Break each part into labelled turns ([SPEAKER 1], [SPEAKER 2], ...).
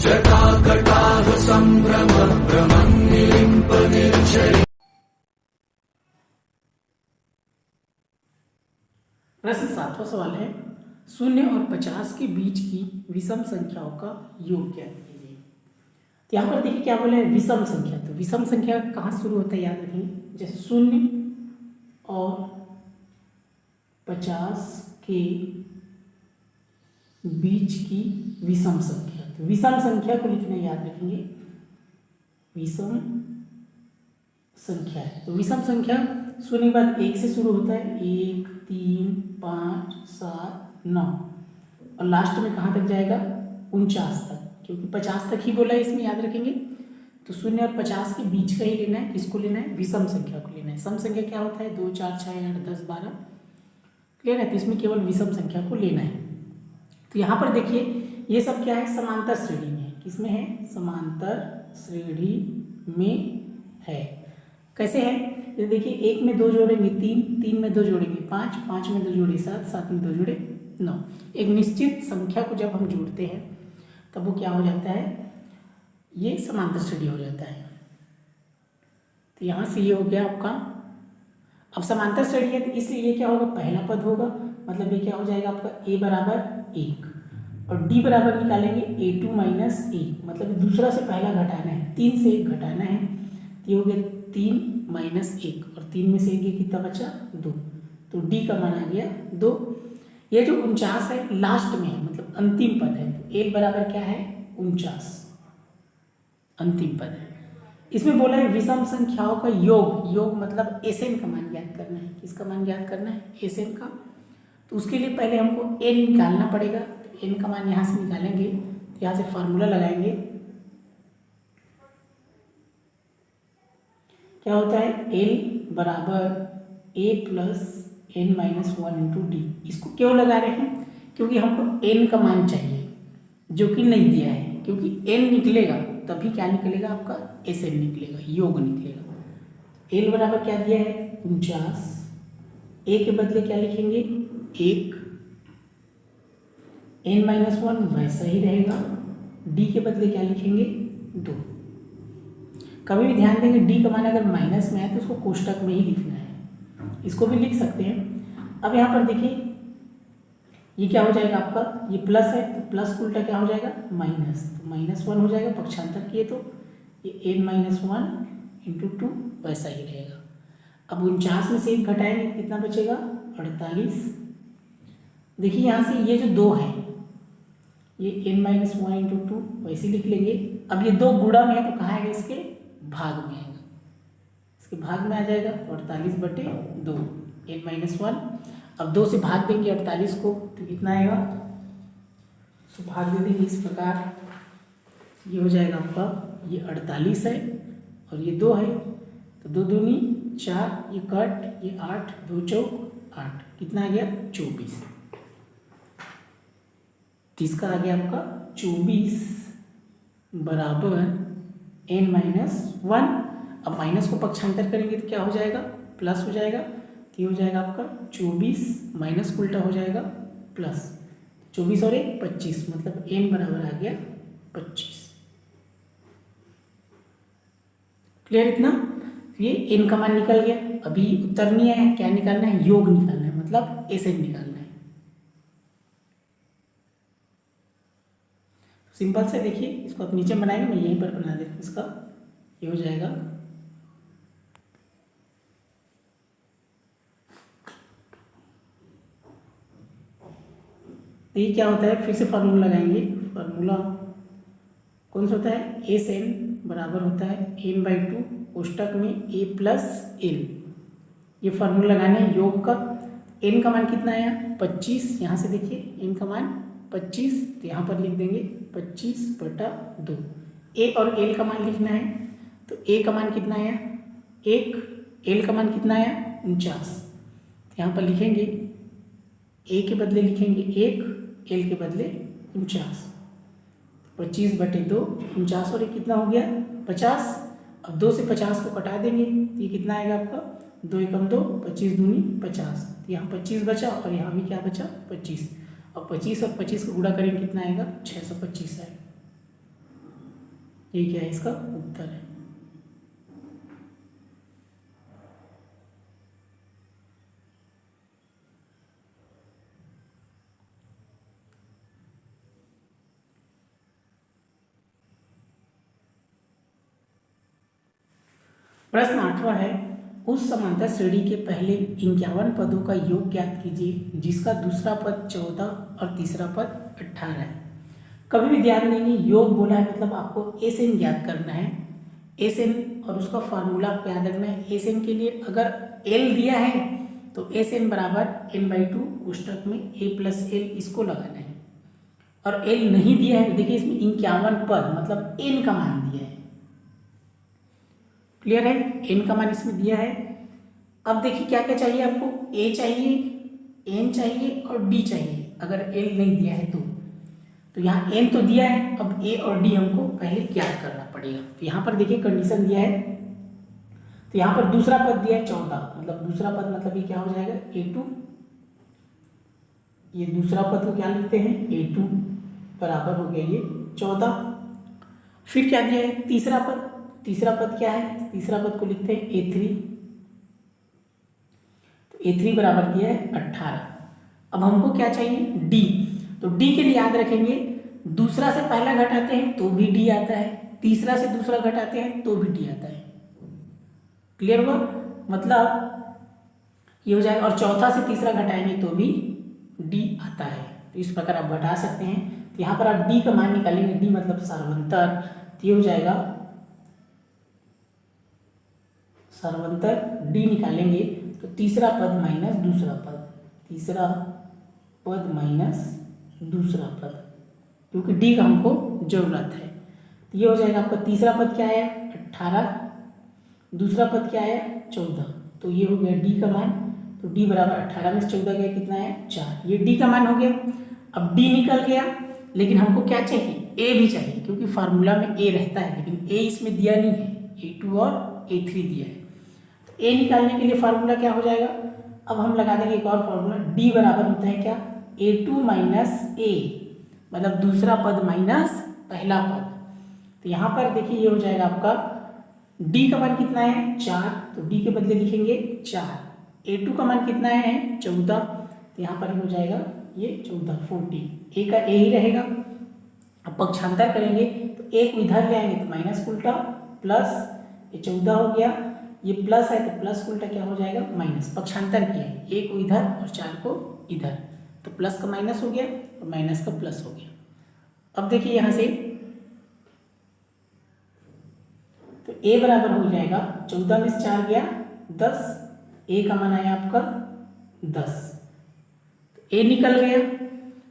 [SPEAKER 1] जटाकटाह संभ्रम भ्रमं निलिम्प निर्झरि।
[SPEAKER 2] प्रश्न 7वां सवाल है 0 और 50 के बीच की विषम संख्याओं का योग ज्ञात कीजिए। तो यहाँ पर देखिए क्या बोला है, विषम संख्या। तो विषम संख्या कहाँ शुरू होता है याद रखेंगे, जैसे 0 और 50 के बीच की विषम संख्या। तो विषम संख्या को लिखना याद रखेंगे, विषम संख्या है। तो विषम संख्या 0 के बाद 1 से शुरू होता है, 1 3 5 7 9 और लास्ट में कहाँ तक जाएगा, 49 तक, क्योंकि 50 तक ही बोला है इसमें, याद रखेंगे। तो 0 और 50 के बीच का ही लेना है, किसको लेना है, विषम संख्या को लेना है। सम संख्या क्या होता है, 2 4 6 8 10 12 लेना है, तो इसमें केवल विषम संख्या को लेना है। तो यहाँ पर देखिए ये सब क्या है, समांतर श्रेणी में है। किसमें है, समांतर श्रेणी में है। कैसे है, ये देखिए 1 में 2 जोड़ेंगे 3, 3 में 2 जोड़ेंगे 5, 5 में 2 जोड़े 7, 7 में 2 जोड़े 9। एक निश्चित संख्या को जब हम जोड़ते हैं तब वो क्या हो जाता है, ये समांतर श्रेणी हो जाता है। तो यहाँ से ये हो गया आपका। अब समांतर श्रेणी है तो इसलिए ये क्या होगा, पहला पद होगा, मतलब ये क्या हो जाएगा आपका a बराबर 1 और d बराबर निकालेंगे a2 माइनस 1, मतलब दूसरा से पहला घटाना है, 3 से 1 घटाना है। तो ये हो गया 3 माइनस 1 और 3 में से 1 कितना बचा, 2, तो d का मान आ गया 2। ये जो 49 है लास्ट में है, मतलब अंतिम पद है, तो a बराबर क्या है 49, अंतिम पद है। इसमें बोला है विषम संख्याओं का योग, योग मतलब एसएन का मान ज्ञात करना है। किसका मान ज्ञात करना है, एसएन का। तो उसके लिए पहले हमको एन निकालना पड़ेगा। तो एन का मान यहाँ से निकालेंगे, तो यहाँ से फार्मूला लगाएंगे, क्या होता है, एल बराबर A plus N minus 1 into D. इसको क्यों लगा रहे हैं, क्योंकि हमको एन का मान चाहिए जो कि नहीं दिया है, क्योंकि एन निकलेगा तभी क्या निकलेगा आपका, एस एन निकलेगा, योग निकलेगा। एल बराबर क्या दिया है 49, ए के बदले क्या लिखेंगे 1, एन माइनस 1 वैसा ही रहेगा, डी के बदले क्या लिखेंगे 2। कभी भी ध्यान देंगे डी का मान अगर माइनस में है तो उसको कोष्टक में ही लिखना है, इसको भी लिख सकते हैं। अब यहाँ पर देखिए ये क्या हो जाएगा आपका, ये प्लस है तो प्लस का उल्टा क्या हो जाएगा माइनस, तो -1 हो जाएगा, पक्षांतर किए तो ये n माइनस 1 इंटू 2 वैसा ही रहेगा। अब 49 में से 1 घटाएंगे कितना बचेगा 48। देखिए यहाँ से ये जो 2 है ये n माइनस 1 इंटू 2 वैसे लिख लेंगे। अब ये 2 गुणा में है तो कहाँ आएगा, इसके भाग में आएगा, इसके भाग में आ जाएगा 48/2 n माइनस 1। अब 2 से भाग देंगे 48 को तो कितना आएगा, तो भाग दे देंगे इस प्रकार, ये हो जाएगा आपका, ये 48 है और ये 2 है, तो 2 दूनी 4, ये कट, ये 8, 2 चौक 8, कितना आ गया 24। इसका आ गया आपका 24 बराबर n माइनस 1। अब माइनस को पक्षांतर करेंगे तो क्या हो जाएगा, प्लस हो जाएगा, तो ये हो जाएगा आपका 24 माइनस को उल्टा हो जाएगा प्लस, 24 और 1 25, मतलब n बराबर आ गया 25। क्लियर इतना, ये n का मान निकल गया। अभी उत्तर नहीं है, क्या निकालना है, योग निकालना है, मतलब एसएन निकालना है। सिंपल से देखिए इसको आप नीचे बनाएंगे, मैं यहीं पर बना देता हूँ इसका, ये हो जाएगा तो ये क्या होता है, फिर से फार्मूला लगाएंगे। फार्मूला कौन सा होता है, एस एन बराबर होता है n/2 कोष्टक में a प्लस एल। ये फार्मूला लगाना है योग का। n का मान कितना आया 25, यहाँ से देखिए n का मान 25, तो यहाँ पर लिख देंगे 25/2। a और l का मान लिखना है, तो a का मान कितना आया 1, l का मान कितना आया 49, तो यहाँ पर लिखेंगे a के बदले लिखेंगे 1, l के बदले 49, 25/2, 49 और 1 कितना हो गया 50। अब 2 से 50 को कटा देंगे तो ये कितना आएगा आपका, 2 एकम 2, 25 दूनी 50, तो यहाँ 25 बचा और यहाँ भी क्या बचा 25। अब 25 और 25 को गुणा करेंगे कितना आएगा 625 आएगा। ये क्या है, इसका उत्तर है। प्रश्न 8वां है, उस समांतर श्रेणी के पहले 51 पदों का योग ज्ञात कीजिए जिसका दूसरा पद 14 और तीसरा पद 18 है। कभी भी ध्यान देंगे, योग बोला है मतलब आपको एस एन ज्ञात करना है। एस एन और उसका फार्मूला आपको याद रखना है। एस एन के लिए अगर एल दिया है तो एस एन बराबर n/2 कोष्टक में a प्लस एल इसको लगाना है, और एल नहीं दिया है तो देखिए इसमें 51 पद मतलब n का मान दिया है। क्लियर है, n का मान इसमें दिया है। अब देखिए क्या क्या चाहिए आपको, a चाहिए, n चाहिए और d चाहिए। अगर l नहीं दिया है तो यहाँ n तो दिया है, अब a और d हमको पहले ज्ञात करना पड़ेगा। तो यहाँ पर देखिए कंडीशन दिया है, तो यहाँ पर दूसरा पद दिया है 14, मतलब दूसरा पद मतलब ये क्या हो जाएगा a2, ये दूसरा पद को क्या लिखते हैं a2 बराबर हो गया ये 14। फिर क्या दिया है तीसरा पद, तीसरा पद क्या है, तीसरा पद को लिखते हैं a3, तो a3 बराबर दिया है 18। अब हमको क्या चाहिए d, तो d के लिए याद रखेंगे दूसरा से पहला घटाते हैं तो भी d आता है, तीसरा से दूसरा घटाते हैं तो भी d आता है। क्लियर हुआ, मतलब ये हो जाएगा, और चौथा से तीसरा घटाएंगे तो भी d आता है। तो इस प्रकार आप घटा सकते हैं। तो यहाँ पर आप d का मान निकालेंगे, d मतलब सर्वंतर, तो ये हो जाएगा सर्वंतर d निकालेंगे तो तीसरा पद माइनस दूसरा पद, तीसरा पद माइनस दूसरा पद, क्योंकि d का हमको जरूरत है। तो ये हो जाएगा आपका तीसरा पद क्या है 18, दूसरा पद क्या है 14, तो ये हो गया d का मान। तो d बराबर 18 में से 14 गया कितना है 4, ये d का मान हो गया। अब d निकल गया, लेकिन हमको क्या चाहिए a भी चाहिए, क्योंकि फार्मूला में a रहता है, लेकिन a इसमें दिया नहीं है, a2 और a3 दिया है। तो a निकालने के लिए फार्मूला क्या हो जाएगा, अब हम लगा देंगे एक और फार्मूला, d बराबर होता है क्या a2 माइनस a, मतलब दूसरा पद माइनस पहला पद। तो यहाँ पर देखिए ये हो जाएगा आपका d का मान कितना है 4, तो d के बदले लिखेंगे 4, a2 का मान कितना है 14, तो यहाँ पर हो जाएगा ये 14 14, a का a ही रहेगा। अब पक्षांतर करेंगे तो एक इधर ले आएंगे तो माइनस उल्टा प्लस, ये 14 हो गया, ये प्लस है तो प्लस उल्टा क्या हो जाएगा माइनस। पक्षांतर किया है, एक को इधर और 4 को इधर, तो प्लस का माइनस हो गया और माइनस का प्लस हो गया। अब देखिए यहाँ से तो a बराबर हो जाएगा 14 में से 4 गया 10, a का मान आया आपका 10, तो a निकल गया,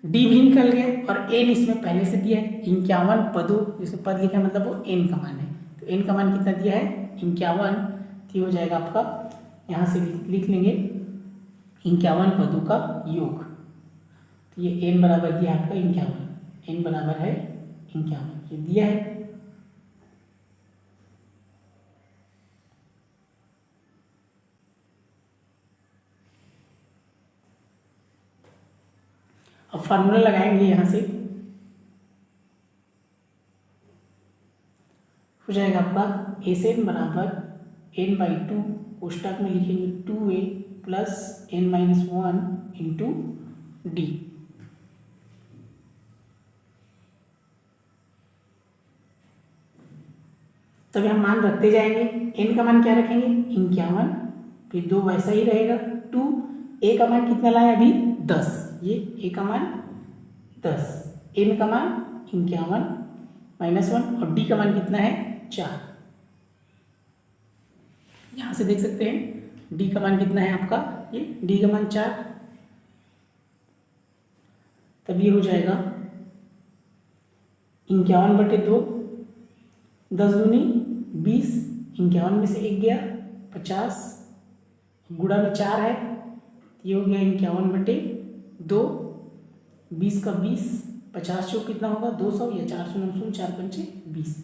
[SPEAKER 2] d भी निकल गया, और n इसमें पहले से दिया है 51 पदों, जिसमें पद लिखा है मतलब वो n का मान है। तो n का मान कितना दिया है 51, तो हो जाएगा आपका, यहाँ से लिख लेंगे 51 पदों का योग। तो ये n बराबर दिया आपका 51, n बराबर है 51, ये दिया है। अब फार्मूला लगाएंगे, यहाँ से हो जाएगा आपका एस एन बराबर n/2 कोष्टक में लिखेंगे 2a plus n-1 into D. तभी हम मान रखते जाएंगे, n का मान क्या रखेंगे 51, फिर 2 वैसा ही रहेगा 2, a का मान कितना लाया अभी 10, ये a का मान 10, n का मान 51 -1 और d का मान कितना है 4। यहाँ से देख सकते हैं d का मान कितना है आपका, ये d का मान 4, तब ये हो जाएगा 51/2, 10 दूनी 20, 51 में से 1 गया 50, गुणा में 4 है, ये हो गया 51/2, 20 का 20, 50 चौक कितना होगा 200 या 400 4 पंचे 20,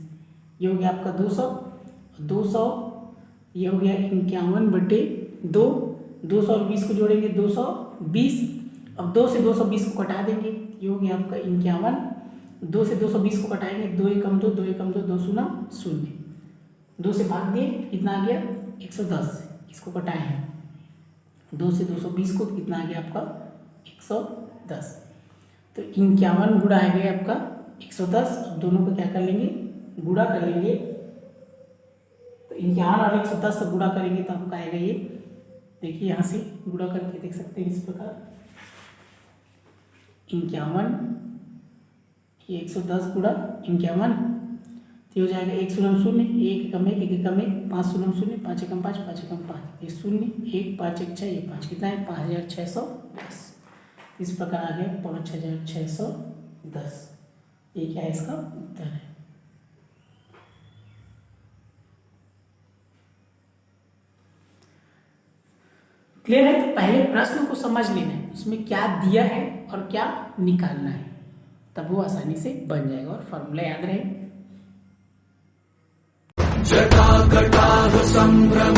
[SPEAKER 2] ये हो गया आपका 200, 200 ये हो गया 51/2, 200 और 20 को जोड़ेंगे 220, अब 2 से 220 को कटा देंगे, ये हो गया आपका 51, 2 से 220 को कटाएंगे 2 एकम 2, 2 एकम 2, 2 शून्य शून्य, 2 से भाग दिए कितना आ गया 110, इसको घटाए हैं 2 से 220 को कितना आ गया आपका 110, तो 51 गुणा आ गया आपका 110। अब दोनों को क्या कर लेंगे गुणा कर लेंगे, तो 51 और 110 को गुणा करेंगे तो आपका आएगा ये, देखिए यहाँ से गुणा करके देख सकते हैं इस प्रकार 51 ये 110 गुणा 51 तो हो जाएगा 1 शून्य शून्य, 1 कम 1 1 कम 1, 5 शून्य शून्य, 5 एकम 5, 5 एकम 5, ये शून्य 1 5 1 6, ये 5 कितना है 5610। इस प्रकार आ गया 5610, ये क्या है इसका उत्तर है। क्लियर है? तो पहले प्रश्न को समझ लेना है, उसमें क्या दिया है और क्या निकालना है, तब वो आसानी से बन जाएगा और फॉर्मूला याद रहे।
[SPEAKER 1] जटाकटाह संभ्रम